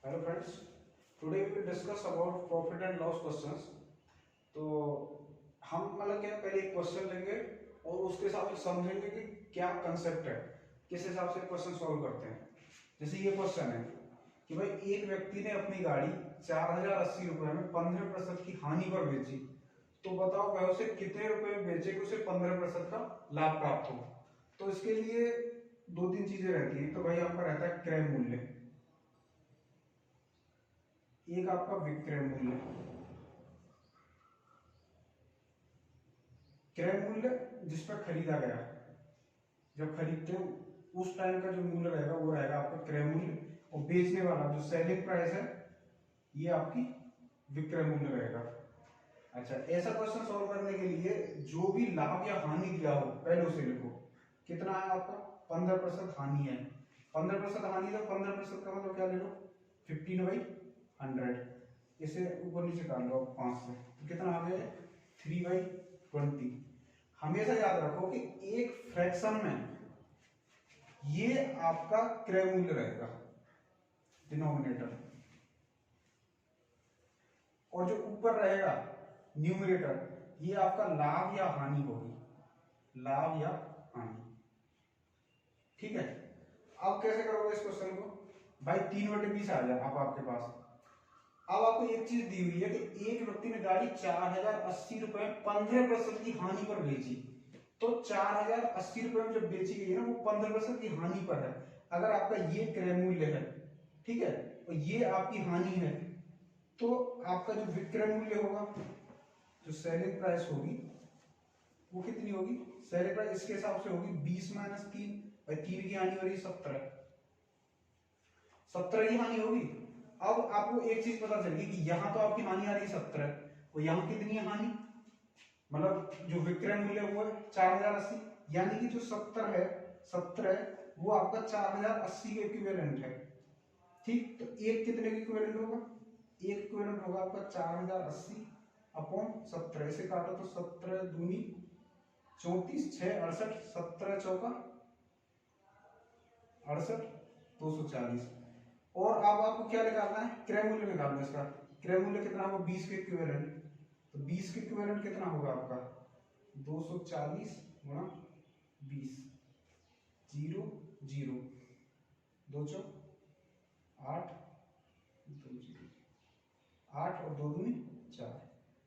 Hello friends, today we will discuss about profit and loss questions. तो हम क्या पहले एक क्वेश्चन लेंगे और उसके हिसाब से समझेंगे कि क्या कंसेप्ट है, किस हिसाब से क्वेश्चन सॉल्व करते हैं। जैसे ये क्वेश्चन है कि भाई एक व्यक्ति ने अपनी गाड़ी 4080 रुपए में 15% की हानि पर बेची, तो बताओ वह उसे कितने रुपए में बेचे कि उसे 15% का लाभ प्राप्त हो। तो इसके लिए दो तीन चीजें रहती हैं। तो भाई आपका रहता है क्रय मूल्य, एक आपका विक्रय मूल्य। क्रय मूल्य जिस पर खरीदा गया, जब खरीदते हो उस टाइम का जो मूल्य रहेगा वो रहेगा आपका क्रय मूल्य, और बेचने वाला जो सेलिंग प्राइस है ये आपकी विक्रय मूल्य रहेगा। अच्छा, ऐसा क्वेश्चन सॉल्व करने के लिए जो भी लाभ या हानि दिया हो पहले उसे लिखो। कितना है आपका 15% हानि है। 15% हानि तो 15% का मतलब क्या ले लो 15/100। इसे ऊपर नीचे काट लो 5 से, तो कितना आ गया 3/20। हमेशा याद रखो कि एक फ्रैक्शन में ये आपका क्रय मूल्य रहेगा डिनोमिनेटर, और जो ऊपर रहेगा न्यूमरेटर ये आपका लाभ या हानि होगी, लाभ या हानि। ठीक है, अब कैसे करोगे इस क्वेश्चन को। भाई 3/20 आ जाए अब आपके पास। अब आपको एक चीज दी हुई है कि एक व्यक्ति ने गाड़ी 4080 रुपए 15% की हानि पर बेची, तो 4080 रुपए में जब बेची गई है ना वो 15% की हानि पर है। अगर आपका ये क्रय मूल्य है, ठीक है, और ये आपकी हानि है, तो आपका जो विक्रय मूल्य होगा, जो सेलिंग प्राइस होगी वो कितनी होगी। सेलिंग प्राइस इसके हिसाब से होगी 20 - 3, भाई 3 की हानि हो रही 17 की हानि होगी। अब आपको एक चीज पता चलेगी कि यहाँ तो आपकी हानि आ रही 17, और यहाँ कितनी है हानि, मतलब जो विक्रय मूल्य वो है 4080, यानी कि जो 17 वो आपका 4080 के इक्विवेलेंट है। ठीक, तो एक कितने के इक्विवेलेंट होगा, एक इक्विवेलेंट होगा आपका 4080 अपॉन 17। इसे काटो तो 17 दूनी 34, 6 68, 17 चौका 68, 240। और अब आपको क्या निकालना है, क्रय मूल्य निकालना है। इसका क्रय मूल्य कितना होगा 20 के इक्विवेलेंट, तो 20 के इक्विवेलेंट कितना होगा आपका 240 गुणा 20, 0 0 2 चौ 8 2 0 8 और 2 दूनी 4,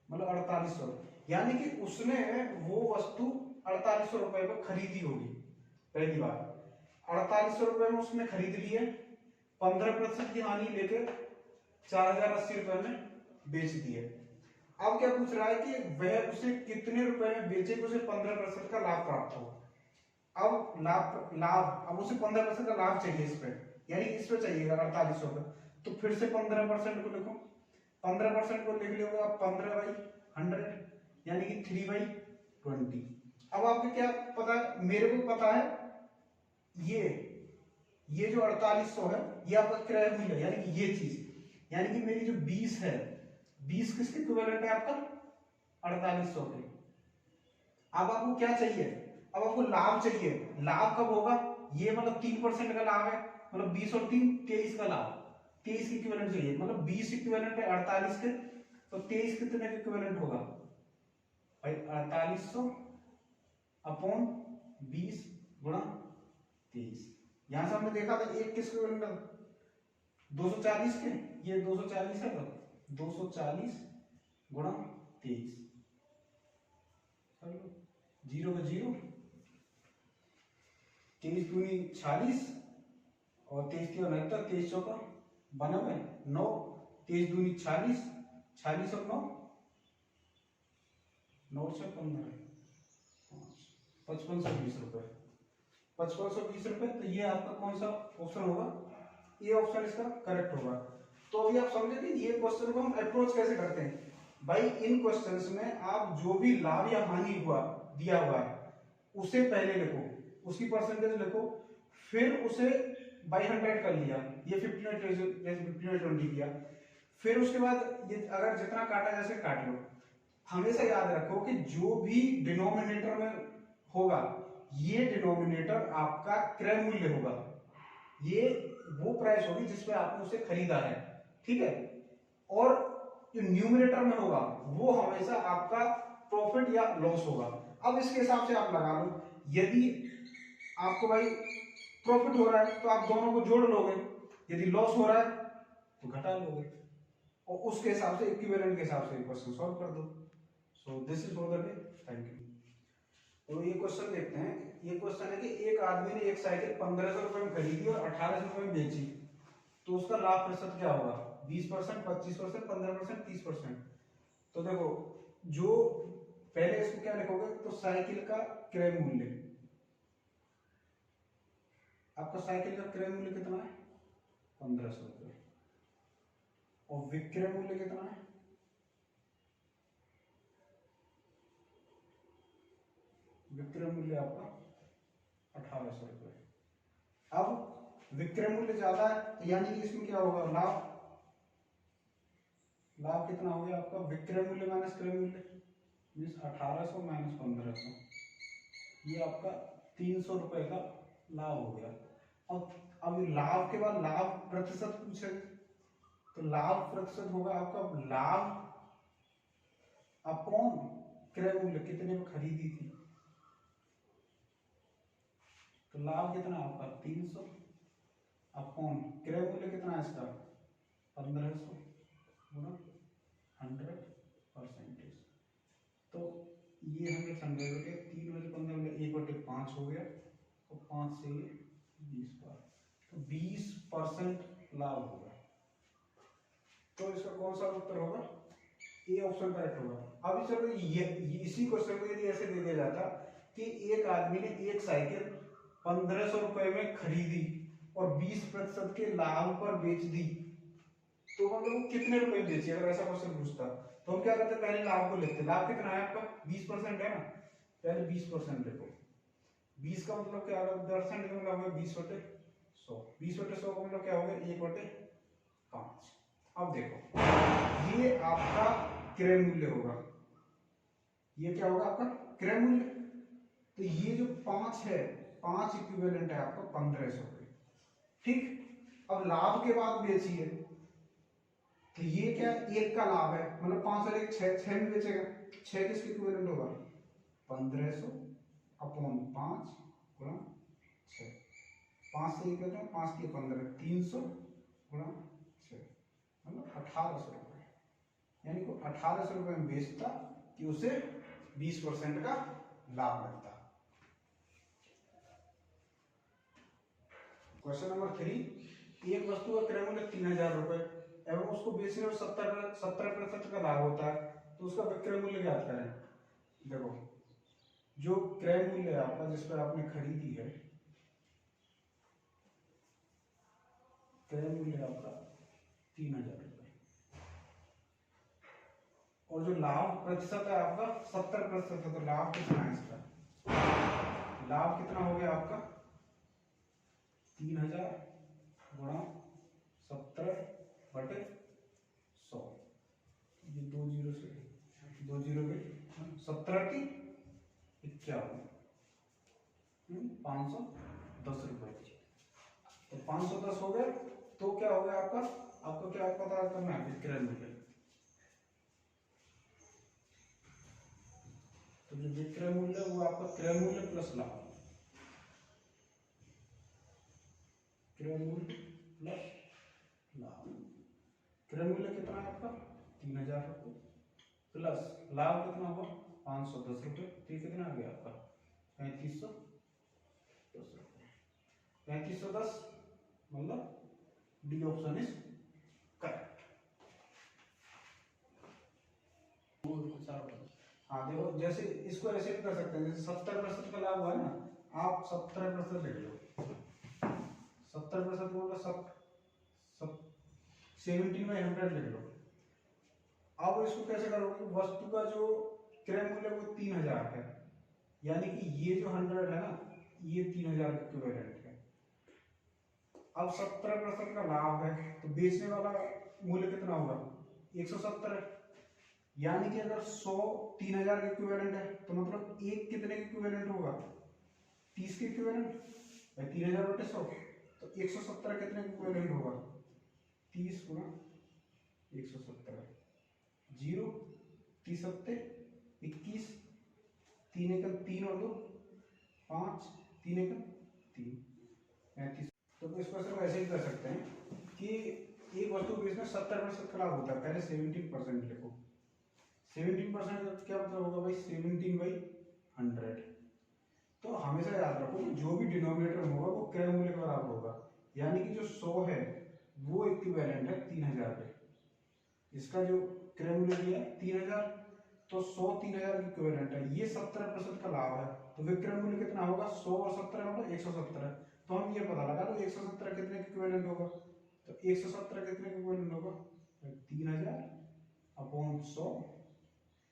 मतलब 4800। यानी कि उसने वो वस्तु 4800 रुपए पर खरीदी होगी। पहली बार 4800 रुपए में उसने खरीद ली है, 15% की हानि लेकर 4080 रुपए में बेच दी है। अब क्या पूछ रहा है कि वह उसे कितने रुपए में बेचे कि उसे 15% का लाभ प्राप्त हो। अब लाभ लाभ अब उसे 15% का लाभ चाहिए इस पे, यानी इस पे चाहिएगा 4800 का। तो फिर से 15% को लिखो, 15% को लिख लोगे आप 15/100, यानी कि 3/20। अब आपको क्या पता है, मेरे को पता है ये जो 4800 है ये आपका क्रय मूल्य है, यानी कि ये चीज, यानी कि मेरी जो 20 है, 20 किसके इक्विवेलेंट है आपका 4800 के। अब आपको क्या चाहिए, अब आपको लाभ चाहिए। लाभ कब होगा, ये मतलब 3% का लाभ है, मतलब 20 और 3 23 का लाभ, 23 की इक्विवेलेंट चाहिए। मतलब 20 इक्विवेलेंट है 48 के, तो 23 कितने का इक्विवेलेंट होगा भाई 4800 अपॉन 20 गुणा 23। यहां से हमने देखा था एक किसके इक्विवेलेंट 240 के, ये 240 है, तो 240 गुणा 23, 0 का 0, 23 दूनी 40 और 23 की 69, 23 चौका 92, 9, 23 दूनी 40, 40 और 9 9 से 15, 5520 रुपए, 5520 रुपए। तो ये आपका कौन सा ऑप्शन होगा, ये ऑप्शन इसका करेक्ट होगा। तो अभी आप समझे कि ये क्वेश्चन को हम अप्रोच कैसे करते हैं। भाई इन क्वेश्चंस में आप जो भी लाभ या हानि हुआ दिया हुआ है उसे पहले लिखो, उसकी परसेंटेज लिखो, फिर उसे बाई 100 कर लिया, ये 15/20 किया, फिर उसके बाद ये अगर जितना काटा जैसे काट लो। हमेशा याद रखो कि जो भी डिनोमिनेटर में होगा ये डिनोमिनेटर आपका क्रय मूल्य होगा। ये वो प्राइस होगी जिस पे आपने उसे खरीदा है, ठीक है। और जो न्यूमरेटर में होगा वो हमेशा आपका प्रॉफिट या लॉस होगा। अब इसके हिसाब से आप लगा लो, यदि आपको भाई प्रॉफिट हो रहा है तो आप दोनों को जोड़ लोगे, यदि लॉस हो रहा है तो घटा लोगे, और उसके हिसाब से इक्विवेलेंट के हिसाब से क्वेश्चन सॉल्व कर दो। So this is for the day, thank you. तो ये क्वेश्चन देखते हैं। ये क्वेश्चन है कि एक आदमी ने एक साइकिल 1500 रुपए में खरीदी और 1800 रुपए में बेची, तो उसका लाभ प्रतिशत क्या होगा? 20%, 25%, 15%, 30%। तो देखो, जो पहले इसको क्या लिखोगे, तो साइकिल का क्रय मूल्य, आपका साइकिल का क्रय मूल्य कितना है? 1500 रुपए, और विक्रय मूल्य कितना है? विक्रय मूल्य आपका 1800 रुपए। अब विक्रय मूल्य ज्यादा है तो यानी कि इसमें क्या होगा? लाभ कितना हो गया आपका? विक्रय मूल्य माइनस क्रय मूल्य, मीन्स 1800 माइनस 1500, ये आपका 300 रुपए का लाभ हो गया। अब लाभ के बाद लाभ प्रतिशत पूछे, तो लाभ प्रतिशत होगा आपका लाभ अपॉन क्रय मूल्य, कितने में खरीदी थी, तो लाभ कितना आपका 300 अपॉन क्रय मूल्य कितना है इसका 1500 गुणा 100%। तो ये 100 हो गया, 3 बजे 15 में 1/5 हो गया, तो 5 से 20 बार, तो 20% लाभ होगा। तो इसका कौन सा उत्तर होगा? ए ऑप्शन करेक्ट होगा। अब चलो ये इसी क्वेश्चन को यदि ऐसे दे दिया जाता कि एक आदमी ने एक साइकिल 1500 रुपए में खरीदी और 20% के लाभ पर बेच दी, तो मतलब वो कितने रुपए बेची? अगर ऐसा क्वेश्चन पूछता तो हम क्या करते? पहले लाभ को लेते। लाभ कितना है आपका? 20% है ना, पहले 20% लिखो। 20 का मतलब क्या होगा? परसेंट का मतलब होगा 20/100। 20/100 का मतलब क्या होगा? 1/5। अब देखो, ये आपका क्रय मूल्य होगा, ये क्या होगा आपका? क्रय मूल्य। तो ये जो 5 है, 5 इक्विवेलेंट है आपका 1500 के, ठीक। अब लाभ के बाद बेचिए, तो ये क्या? एक का लाभ है, मतलब 5 और 1 6, 6 में बेचेगा, 6 किसके इक्विवेलेंट होगा? 1500 अपॉन 5 गुणा 6, 5 से 1 करते हैं, 5 के 15, 300 गुणा 6, मतलब 1800 रुपए। यानी को 1800 रुपए में बेचता कि उसे 20% का लाभ मिलता। क्वेश्चन नंबर 3, एक वस्तु का क्रय मूल्य 3000 रुपए एवं उसको बेचने में 70% का लाभ होता है, तो उसका विक्रय मूल्य ज्ञात करें। देखो, जो क्रय मूल्य है आपका, जिस पर आपने खरीदी है, क्रय मूल्य आपका 3000 रुपए, और जो लाभ प्रतिशत है आपका 70% है, तो लाभ कितना है इसका? लाभ कितना हो गया आपका? 3000 गुणा 70/100, ये 2 जीरो से 2 जीरो के 17 की 51, 510 रुपए। तो 510 हो गया, तो क्या हो गया आपका? आपको क्या पता करना है? विक्रय मूल्य। तो जो विक्रय मूल्य वो आपका क्रय मूल्य प्लस लाभ, क्रय मूल्य प्लस लाभ। क्रय मूल्य कितना है आपका? 3000 रुपये, प्लस लाभ कितना हुआ? 510 रुपये, तो ये कितना आ गया आपका? 3510 रुपये। 3510 मतलब डी ऑप्शन इज करेक्ट। हाँ देखो, जैसे इसको ऐसे भी कर सकते हैं, जैसे 70% का लाभ हुआ है ना, आप 70% लिख लो। 70% मतलब 70/100 लिख लो। अब इसको कैसे करोगे? वस्तु का जो क्रय मूल्य वो 3000 है, यानी कि ये जो 100 है ना, ये 3000 इक्विवेलेंट है। अब 70% का लाभ है, तो बेचने वाला मूल्य कितना होगा? 170 है, यानी कि अगर 100 3000 के इक्विवेलेंट है, तो मतलब एक कितने के इक्विवेलेंट होगा? 30 के इक्विवेलेंट, 3000/100, तो तो 117 कितने के इक्विवेलेंट होगा? 30 गुना 117, 0 30 सत्ते 21, 3 एकम 3 और 2 5, 3 एकम 3 35। तो इसको सिर्फ ऐसे ही कर सकते हैं कि एक वस्तु बेचने 70% का लाभ होता है, पहले 17% लिखो। 17% का क्या मतलब होगा भाई? 17/100। तो हमेशा याद रखो कि जो भी डिनोमिनेटर होगा वो क्रय मूल्य के बराबर होगा, यानी कि जो 100 है वो इक्विवेलेंट है 3000 के। इसका जो क्रय मूल्य दिया 3000, तो 100 3000 की इक्विवेलेंट है, ये 70% का लाभ है, तो विक्रय मूल्य कितना होगा? 100 और 70 होगा 117। तो हम ये पता लगा लो 117 कितने के इक्विवेलेंट होगा? तो 117 कितने के इक्विवेलेंट होगा? 3000 अपॉन 100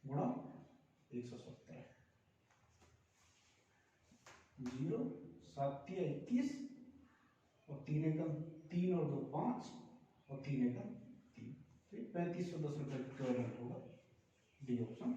गुणा 117, 0 7 21 और 3 एकम 3 और 2 5 और 3 एकम 3, तो 3510 रुपये इक्विवेलेंट होगा। D option.